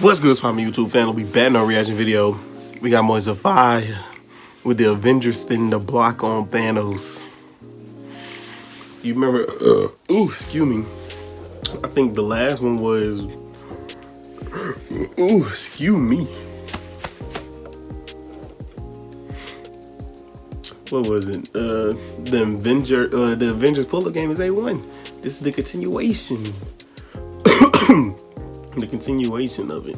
What's good, my YouTube family? We back in our reaction video. We got more Zephfire with the Avengers spinning the block on Thanos. You remember? Ooh, excuse me. I think the last one was. Ooh, excuse me. What was it? The Avengers pull-up game is A1. This is the continuation. The continuation of it.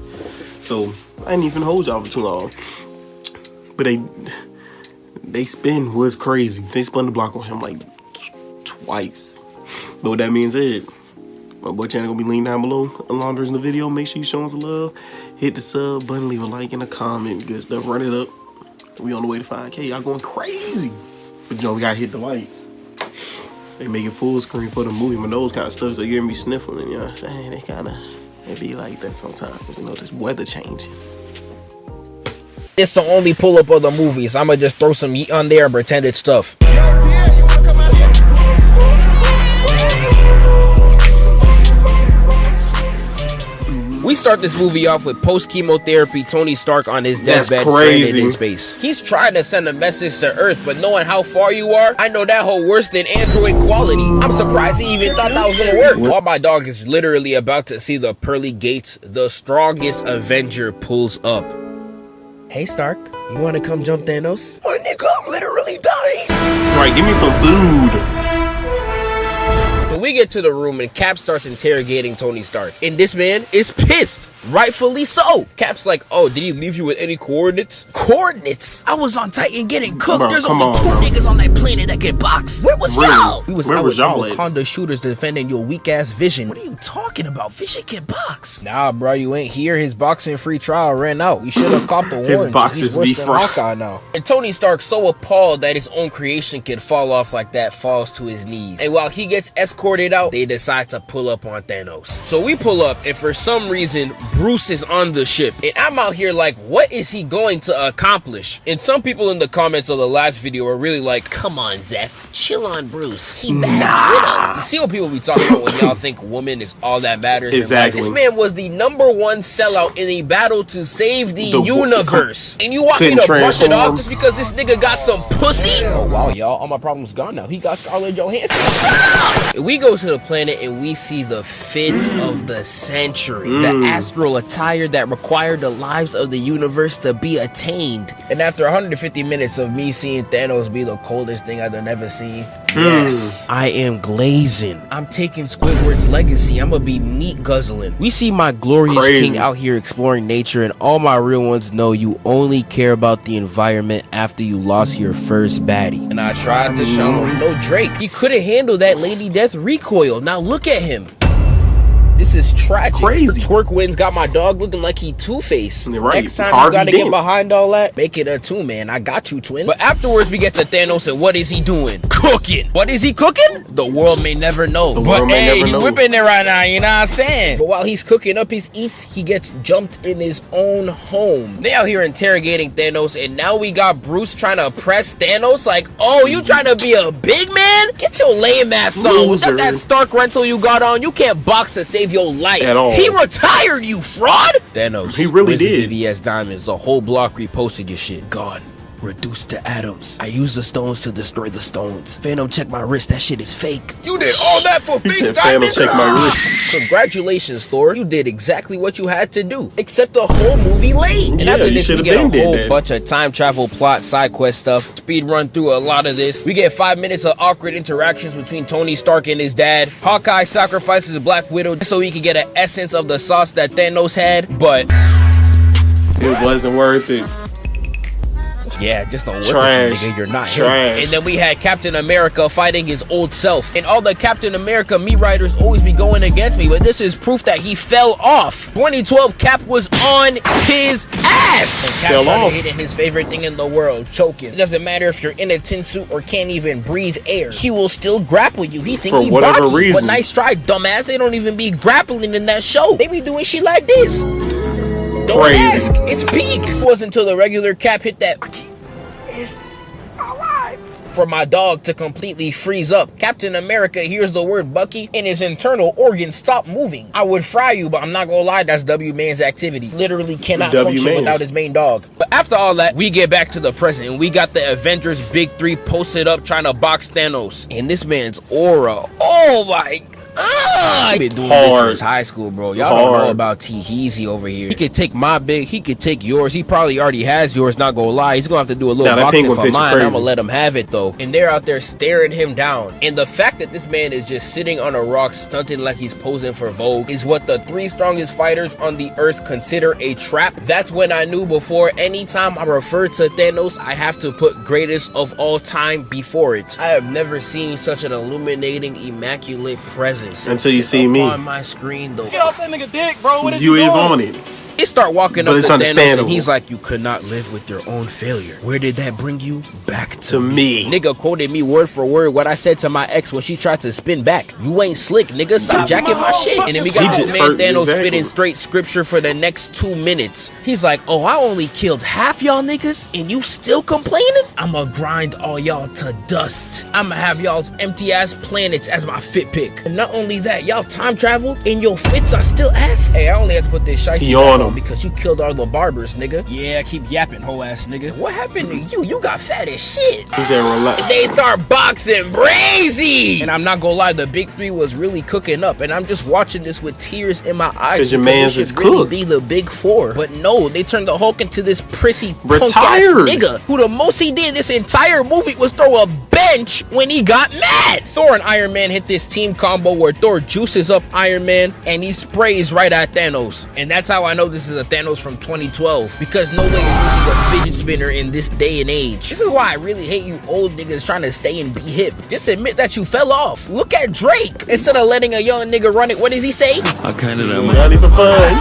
So I ain't even hold y'all for too long. But they spin was crazy. They spun the block on him like twice. But with that being said, my boy channel gonna be linked down below along in the video. Make sure you show us some love. Hit the sub button, leave a like and a comment. Good stuff. Run it up. We on the way to 5K. Y'all going crazy. But you know we gotta hit the likes. They make it full screen for the movie. My nose kind of stuff, so you're gonna be sniffling. You know what I'm saying? It be like that sometimes. You know, this weather changing. It's the only pull-up of the movie, so I'ma just throw some yeet on there and pretend it's stuff. We start this movie off with post-chemotherapy Tony Stark on his deathbed, stranded in space. He's trying to send a message to Earth, but knowing how far you are, I know that whole worse than Android quality. I'm surprised he even thought that was gonna work. While my dog is literally about to see the pearly gates, the strongest Avenger pulls up. Hey Stark, you wanna come jump Thanos? My nigga, I'm literally dying. Right, give me some food. So we get to the room and Cap starts interrogating Tony Stark. And this man is pissed. Rightfully so. Cap's like, oh, did he leave you with any coordinates? Coordinates? I was on Titan getting cooked. Bro, there's only two niggas on that planet that can box. Where was y'all? We was out with Wakanda shooters defending your weak ass Vision. What are you talking about? Vision can box. Nah, bro, you ain't here. His boxing free trial ran out. You should have copped the warrant. His box is worse than Hawkeye now. And Tony Stark, so appalled that his own creation could fall off like that, falls to his knees. And while he gets escorted out, they decide to pull up on Thanos. So we pull up, and for some reason, Bruce is on the ship. And I'm out here like, what is he going to accomplish? And some people in the comments of the last video are really like, come on, Zeph, chill on Bruce. He bad. You see what people be talking about when y'all think woman is all that matters? Exactly. This man was the #1 sellout in a battle to save the universe. And you want me to brush it off just because this nigga got some pussy? Oh wow, y'all, all my problems gone now. He got Scarlett Johansson. Shut up! We go to the planet and we see the fit of the century. The astral attire that required the lives of the universe to be attained. And after 150 minutes of me seeing Thanos be the coldest thing I've ever seen, yes, I am glazing. I'm taking Squidward's legacy. I'm gonna be meat guzzling. We see my glorious king out here exploring nature, and all my real ones know you only care about the environment after you lost your first baddie. And I tried to show him no Drake. He couldn't handle that Lady Death recoil. Now look at him. This is tragic. Crazy. Twerk wins got my dog looking like he Two-Face. Right. Next time you gotta get behind all that, make it a two, man. I got you, twin. But afterwards, we get to Thanos, and what is he doing? Cooking. What is he cooking? The world may never know. But hey, he's whipping it right now, you know what I'm saying? But while he's cooking up his eats, he gets jumped in his own home. They out here interrogating Thanos, and now we got Bruce trying to press Thanos like, oh, you trying to be a big man? Get your lame ass on. Was that Stark rental you got on? You can't box to save your life at all. He retired, you fraud. Thanos, he really did. VVS Diamonds, the whole block reposted your shit. Gone, reduced to atoms. I use the stones to destroy the stones. Phantom, check my wrist. That shit is fake. You did all that for fake diamonds? Check my wrist. Congratulations, Thor. You did exactly what you had to do. Except the whole movie late. And after this, we get a whole bunch of time travel plot, side quest stuff. Speed run through a lot of this. We get 5 minutes of awkward interactions between Tony Stark and his dad. Hawkeye sacrifices Black Widow so he could get an essence of the sauce that Thanos had, but it wasn't worth it. Yeah, just don't work with you, nigga. You're not him. And then we had Captain America fighting his old self. And all the Captain America me writers always be going against me, but this is proof that he fell off. 2012 Cap was on his ass. And Cap started hitting his favorite thing in the world, choking. It doesn't matter if you're in a tin suit or can't even breathe air. He will still grapple you. He thinks he body. But nice try, dumbass. They don't even be grappling in that show. They be doing shit like this. Don't ask. It's peak. It wasn't until the regular Cap hit that. It's alive. for my dog to completely freeze up. Captain America hears the word Bucky and his internal organs stop moving. I would fry you, but I'm not gonna lie, that's W-Man's activity. Literally cannot function without his main dog. But after all that, we get back to the present and we got the Avengers Big Three posted up trying to box Thanos. And this man's aura, oh my god. I've been doing this since high school, bro. Y'all don't know about T-Heezy over here. He could take my big, he could take yours. He probably already has yours, not gonna lie. He's gonna have to do a little boxing for mine. I'm gonna let him have it though. And they're out there staring him down. And the fact that this man is just sitting on a rock stunting like he's posing for Vogue is what the 3 strongest fighters on the earth consider a trap. That's when I knew before anytime I refer to Thanos, I have to put greatest of all time before it. I have never seen such an illuminating, immaculate presence. Until you see me on my screen though. Get off that nigga dick, bro. What is you is on it. They start walking up to Thanos and he's like, you could not live with your own failure. Where did that bring you? Back to me. Nigga quoted me word for word what I said to my ex when she tried to spin back. You ain't slick, nigga. Stop jacking my shit. And then we got this man Thanos spitting straight scripture for the next 2 minutes. He's like, oh, I only killed half y'all niggas and you still complaining? I'ma grind all y'all to dust. I'ma have y'all's empty ass planets as my fit pick. And not only that, y'all time traveled and your fits are still ass. Hey, I only have to put this shite on because you killed all the barbers, nigga. Yeah, keep yapping, hoe ass nigga. What happened to you? You got fat as shit. He said relax. They start boxing brazy. And I'm not gonna lie, the Big Three was really cooking up. And I'm just watching this with tears in my eyes. Because your man's is really cooked. Be the Big Four. But no, they turned the Hulk into this prissy punk ass nigga who the most he did this entire movie was throw a bench when he got mad. Thor and Iron Man hit this team combo where Thor juices up Iron Man and he sprays right at Thanos. And that's how I know this is a Thanos from 2012, because no way you're using a fidget spinner in this day and age. This is why I really hate you old niggas trying to stay and be hip. Just admit that you fell off. Look at Drake. Instead of letting a young nigga run it, what does he say? I kinda know. Ready for fun.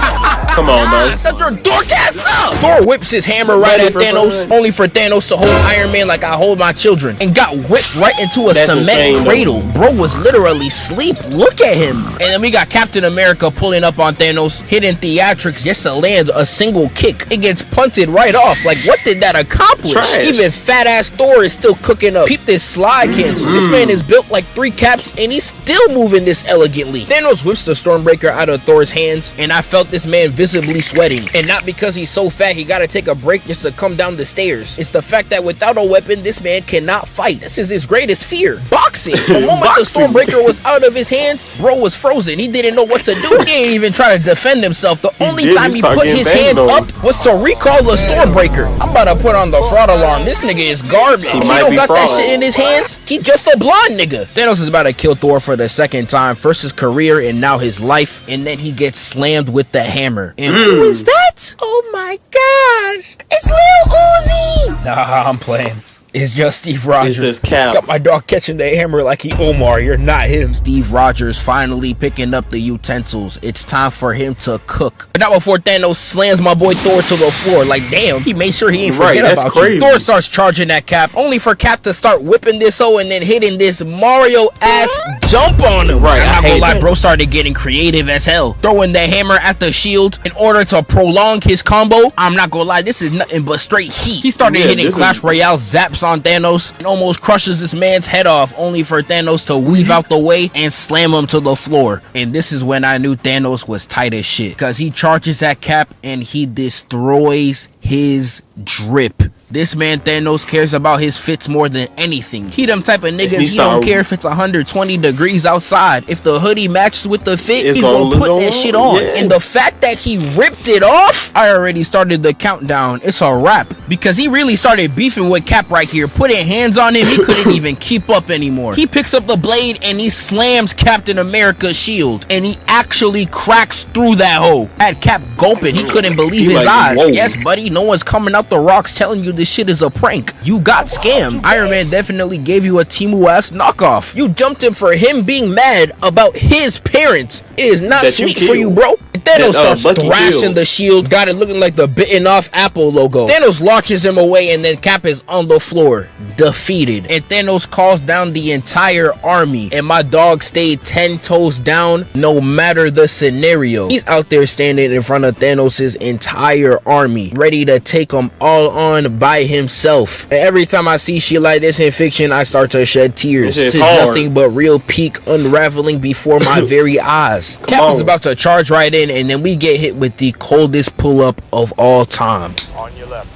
Come on, man. Shut your dork ass up. Thor whips his hammer right at Thanos, only for Thanos to hold Iron Man like I hold my children, and got whipped right into a cement cradle. Bro was literally asleep. Look at him. And then we got Captain America pulling up on Thanos, hitting theatrics just to land a single kick. It gets punted right off. Like, what did that accomplish? Trash. Even fat ass Thor is still cooking up. Peep this slide cancel. This man is built like 3 caps and he's still moving this elegantly. Thanos whips the Stormbreaker out of Thor's hands and I felt this man visibly sweating. And not because he's so fat he gotta take a break just to come down the stairs. It's the fact that without a weapon this man cannot fight. This is his greatest fear. Boxing. The moment the Stormbreaker was out of his hands, bro was frozen. He didn't know what to do. He didn't even try to defend himself. The only time he put his hand up was to recall the Stormbreaker. I'm about to put on the fraud alarm. This nigga is garbage. He don't got that shit in his hands. He just a blonde nigga. Thanos is about to kill Thor for the 2nd time. First his career and now his life. And then he gets slammed with the hammer. And who is that? Oh my gosh. It's Lil Uzi. Nah, I'm playing. It's just Steve Rogers. It's just Cap. Got my dog catching the hammer like he Omar. You're not him. Steve Rogers finally picking up the utensils. It's time for him to cook. But not before Thanos slams my boy Thor to the floor. Like, damn, he made sure he ain't forget about you. Thor starts charging that Cap, only for Cap to start whipping this and then hitting this Mario ass jump on him. Right, I'm not gonna lie, bro started getting creative as hell. Throwing the hammer at the shield in order to prolong his combo. I'm not gonna lie, this is nothing but straight heat. He started hitting Clash Royale zaps on Thanos and almost crushes this man's head off, only for Thanos to weave out the way and slam him to the floor. And this is when I knew Thanos was tight as shit, because he charges at Cap and he destroys his drip. This man Thanos cares about his fits more than anything. He them type of niggas, he don't care if it's 120 degrees outside. If the hoodie matches with the fit, he's gonna put that shit on. Yeah. And the fact that he ripped it off, I already started the countdown. It's a wrap. Because he really started beefing with Cap right here. Putting hands on him, he couldn't even keep up anymore. He picks up the blade and he slams Captain America's shield. And he actually cracks through that hole. Had Cap gulping, he couldn't believe his eyes. Whoa. Yes, buddy, no one's coming out the rocks telling you this shit is a prank. You got scammed. Iron Man definitely gave you a Temu ass knockoff. You jumped him for him being mad about his parents. It is not sweet for you, bro. And and Thanos starts Bucky thrashing killed. the shield, got it looking like the bitten off Apple logo. Thanos launches him away, and then Cap is on the floor, defeated. And Thanos calls down the entire army, and my dog stayed 10 toes down no matter the scenario. He's out there standing in front of Thanos' entire army, ready to take them all on by himself. And every time I see shit like this in fiction, I start to shed tears. This is nothing but real peak unraveling before my very eyes. Cap is about to charge right in, and then we get hit with the coldest pull-up of all time. On your left.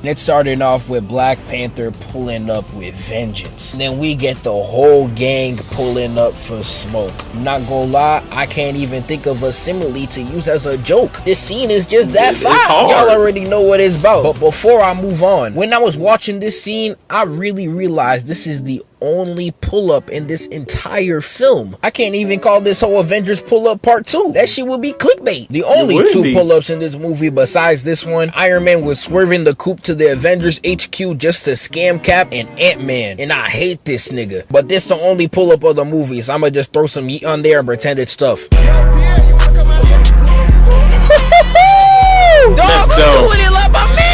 It started off with Black Panther pulling up with vengeance. And then we get the whole gang pulling up for smoke. Not gonna lie, I can't even think of a simile to use as a joke. This scene is just that fire. Y'all already know what it's about. But before I move on, when I was watching this scene, I really realized this is the only pull-up in this entire film. I can't even call this whole Avengers pull-up part 2. That shit would be clickbait. The only 2 pull-ups in this movie besides this one, Iron Man was swerving the coupe to the Avengers HQ just to scam Cap, and Ant-Man. And I hate this nigga. But this the only pull-up of the movie, so I'ma just throw some yeet on there and pretend it's stuff. Dog, I'm doing it like my man.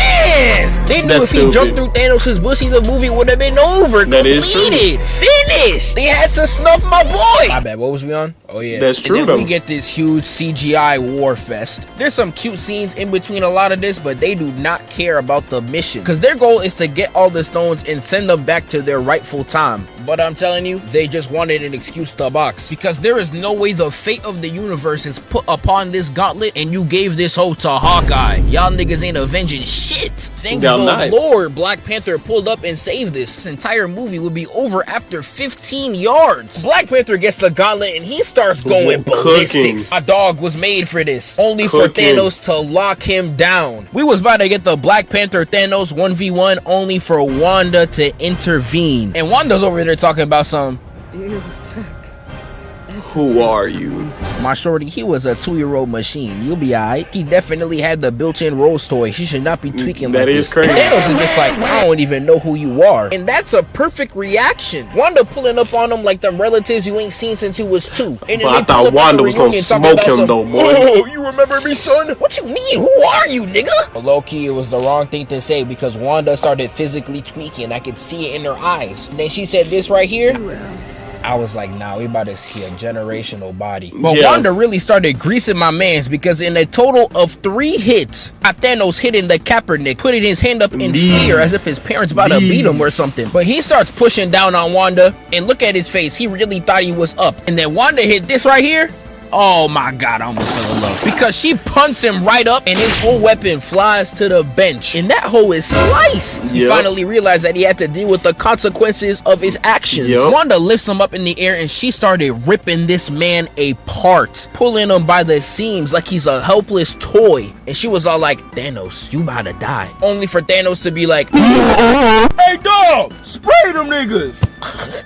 They knew if he jumped through Thanos' pussy, the movie would have been over. Completed. Finished. They had to snuff my boy. My bad. What was we on? Oh, yeah. That's true, though. We get this huge CGI war fest. There's some cute scenes in between a lot of this, but they do not care about the mission. Because their goal is to get all the stones and send them back to their rightful time. But I'm telling you, they just wanted an excuse to box. Because there is no way the fate of the universe is put upon this gauntlet, and you gave this hoe to Hawkeye. Y'all niggas ain't avenging shit. Thank the Lord Black Panther pulled up and saved this. This entire movie would be over after 15 yards. Black Panther gets the gauntlet and he starts going ballistics. My dog was made for this. Only for Thanos to lock him down. We was about to get the Black Panther Thanos 1v1 only for Wanda to intervene. And Wanda's over there talking about some... Who are you? My shorty, he was a 2-year-old machine. You'll be alright. He definitely had the built-in Rose toy. She should not be tweaking like this. That is crazy. Thanos is just like, I don't even know who you are. And that's a perfect reaction. Wanda pulling up on him like them relatives you ain't seen since he was 2. And then I thought Wanda was gonna smoke him though, boy. Oh, you remember me, son? What you mean? Who are you, nigga? But low-key, it was the wrong thing to say because Wanda started physically tweaking. I could see it in her eyes. And then she said this right here. I was like, nah, we about to see a generational body. But Wanda really started greasing my mans because in a total of 3 hits, Thanos hitting the Kaepernick, putting his hand up in fear as if his parents about to beat him or something. But he starts pushing down on Wanda, and look at his face. He really thought he was up. And then Wanda hit this right here. Oh my god, I almost fell in love. Because she punts him right up and his whole weapon flies to the bench. And that hoe is sliced. He finally realized that he had to deal with the consequences of his actions. Wanda lifts him up in the air and she started ripping this man apart. Pulling him by the seams like he's a helpless toy. And she was all like, Thanos, you about to die. Only for Thanos to be like, hey dog, spray them niggas.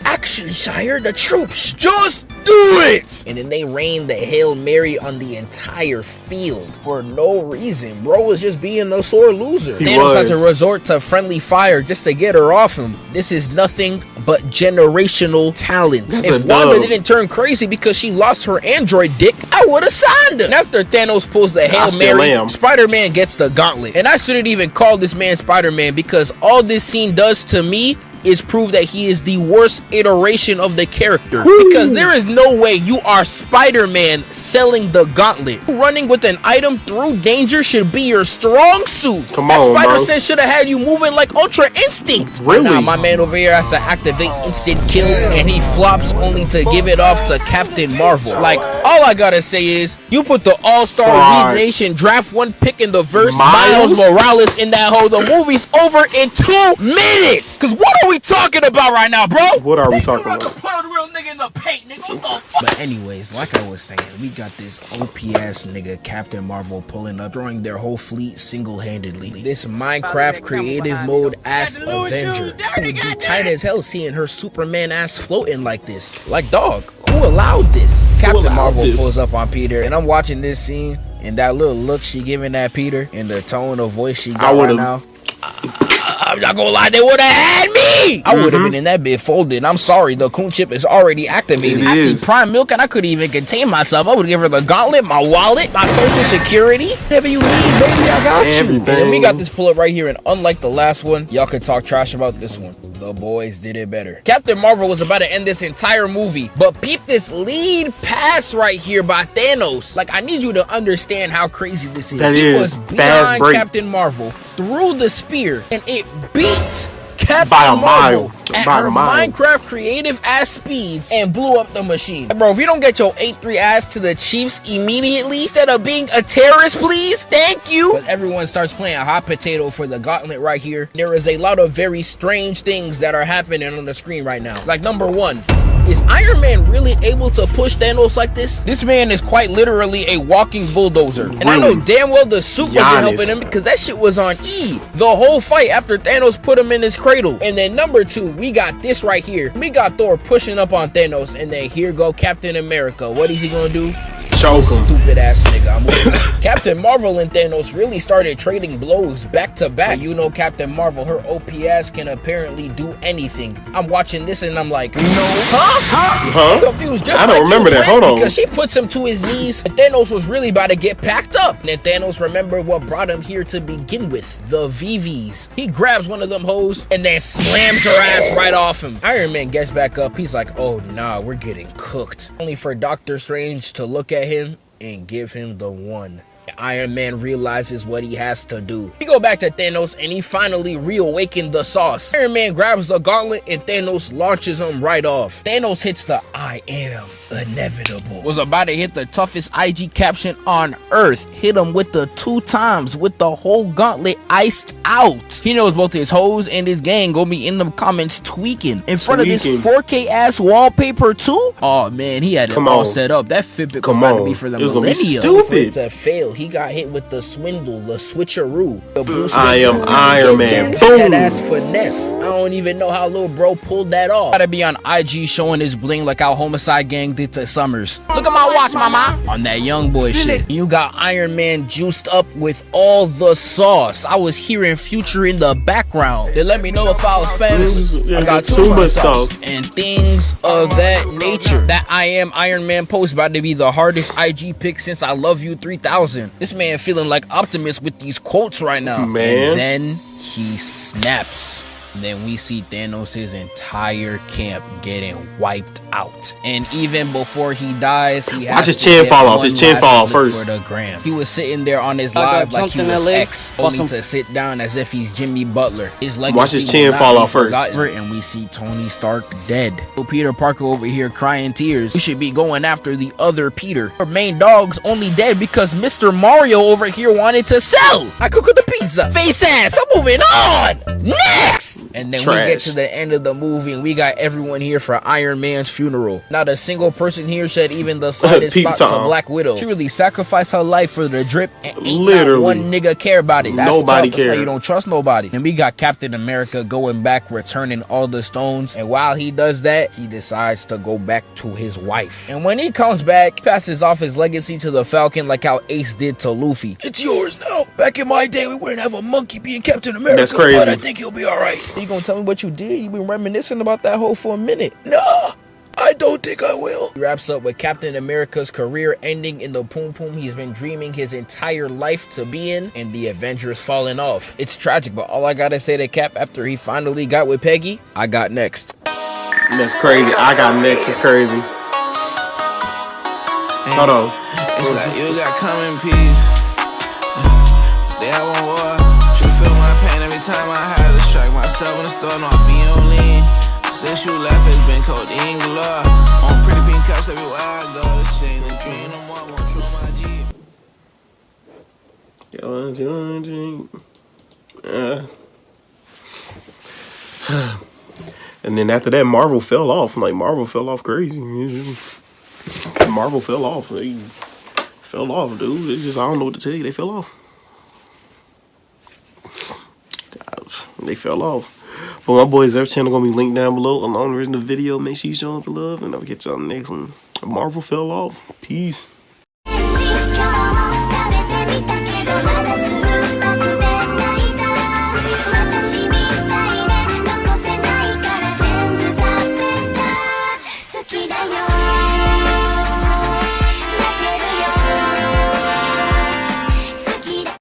Actually, Shire, the troops just do it! And then they rained the Hail Mary on the entire field for no reason. Bro was just being a sore loser. Thanos had to resort to friendly fire just to get her off him. This is nothing but generational talent. If Wanda didn't turn crazy because she lost her android dick, I would have signed her. And after Thanos pulls the Hail Mary, Spider-Man gets the gauntlet. And I shouldn't even call this man Spider-Man because all this scene does to me is prove that he is the worst iteration of the character. Because there is no way you are Spider-Man selling the gauntlet. Running with an item through danger should be your strong suit. Come on, Spider-Sense should have had you moving like Ultra Instinct. Really? Now my man over here has to activate instant kill and he flops only to give it off to Captain Marvel. Like, all I gotta say is, you put the All-Star League Nation Draft 1 pick in the verse, Miles Morales in that hole, the movie's over in 2 minutes. Cause what are we talking about right now, bro? What are we talking about? Put a real nigga in the paint, nigga. What the fuck? But anyways, like I was saying, we got this OP-ass nigga Captain Marvel pulling up, throwing their whole fleet single-handedly. This Minecraft creative mode ass Avenger. It would be tight as hell seeing her Superman ass floating like this. Like, dog, who allowed this? Captain Marvel pulls up on Peter, and I'm watching this scene, and that little look she giving at Peter, and the tone of voice she got right now. I'm not gonna lie, they would have had me. I would have been in that bit folded. I'm sorry, the coon chip is already activated. I see prime milk and I couldn't even contain myself. I would give her the gauntlet, my wallet, my social security. Whatever you need, baby, I got you. And then we got this pull up right here, and unlike the last one, y'all could talk trash about this one. The boys did it better. Captain Marvel was about to end this entire movie, but peep this lead pass right here by Thanos. Like, I need you to understand how crazy this is. He was behind Captain Marvel, threw the spear, and it beat Captain Marvel at her Minecraft creative ass speeds and blew up the machine. Bro, if you don't get your 8-3 ass to the Chiefs immediately instead of being a terrorist, please, thank you. But everyone starts playing hot potato for the gauntlet right here. There is a lot of very strange things that are happening on the screen right now. Like, number one, is Iron Man really able to push Thanos like this? This man is quite literally a walking bulldozer. And I know damn well the suit wasn't helping him because that shit was on E the whole fight after Thanos put him in his cradle. And then number two, we got this right here. We got Thor pushing up on Thanos, and then here go Captain America. What is he gonna do? Choke him. Stupid ass nigga. I'm with you. Captain Marvel and Thanos really started trading blows back to back. You know, Captain Marvel, her OPS can apparently do anything. I'm watching this and I'm like, no, I'm confused. Just I don't remember that. Hold on. Because she puts him to his knees, and Thanos was really about to get packed up. And then Thanos remembered what brought him here to begin with, the VVs. He grabs one of them hoes and then slams her ass right off him. Iron Man gets back up. He's like, oh nah, we're getting cooked. Only for Doctor Strange to look at him and give him the one. Iron Man realizes what he has to do. We go back to Thanos and he finally reawakened the sauce. Iron Man grabs the gauntlet and Thanos launches him right off. Thanos hits the I am inevitable. Was about to hit the toughest IG caption on earth. Hit him with the 2 times with the whole gauntlet iced out. He knows both his hoes and his gang gonna be in the comments tweaking. In front of this 4K ass wallpaper too? Oh man, he had it all set up. That Fitbit was about to be for the millennium. Stupid. To fail, he got hit with the swindle, the switcheroo, the blue I am Iron Man. Boom. That ass finesse. I don't even know how little bro pulled that off. Gotta be on IG showing his bling like how Homicide Gang did to Summers. Look at my watch, mama. On that young boy shit. You got Iron Man juiced up with all the sauce. I was hearing Future in the background. They let me know if I was Spanish. I got too much sauce. And things of that nature. That I am Iron Man post about to be the hardest IG pick since I Love You 3000. This man feeling like Optimus with these quotes right now. Man. And then he snaps. And then we see Thanos' entire camp getting wiped out. And even before he dies, he has his chin fall off. His chin fall off first. For the gram. He was sitting there on his live like he was X, only to sit down as if he's Jimmy Butler. His legacy watch his chin fall off first. And we see Tony Stark dead. So Peter Parker over here crying tears. We should be going after the other Peter. Our main dog's only dead because Mr. Mario over here wanted to sell. I cooked the pizza. Face ass. I'm moving on. Next. And then we get to the end of the movie and we got everyone here for Iron Man's funeral. Not a single person here said even the slightest spot to Black Widow. She really sacrificed her life for the drip and ain't not one nigga care about it. That's nobody cares. That's why you don't trust nobody. And we got Captain America going back, returning all the stones. And while he does that, he decides to go back to his wife. And when he comes back, he passes off his legacy to the Falcon like how Ace did to Luffy. It's yours now. Back in my day, we wouldn't have a monkey being Captain America. That's crazy. But I think he'll be alright. You gonna tell me what you did? You been reminiscing about that hole for a minute. Nah, I don't think I will. He wraps up with Captain America's career ending in the poom poom he's been dreaming his entire life to be in, and the Avengers falling off. It's tragic, but all I gotta say to Cap after he finally got with Peggy, I got next. That's crazy. I got next. It's crazy. Hold on. It's like you got come in peace. Today I want war. Should feel my pain every time I had to strike myself in the store. No, I be on lean. Since you left, it's been codeine galore. On pretty pink cups everywhere I go. The shade and dream no more. Won't throw my Jeep. And then after that, Marvel fell off. Like, Marvel fell off crazy. Marvel fell off. They fell off, dude. It's just, I don't know what to tell you. They fell off. Gosh, they fell off. But my boy Zeph channel gonna be linked down below along the original video. Make sure you show us some love, and I'll get y'all next one. Marvel fell off. Peace.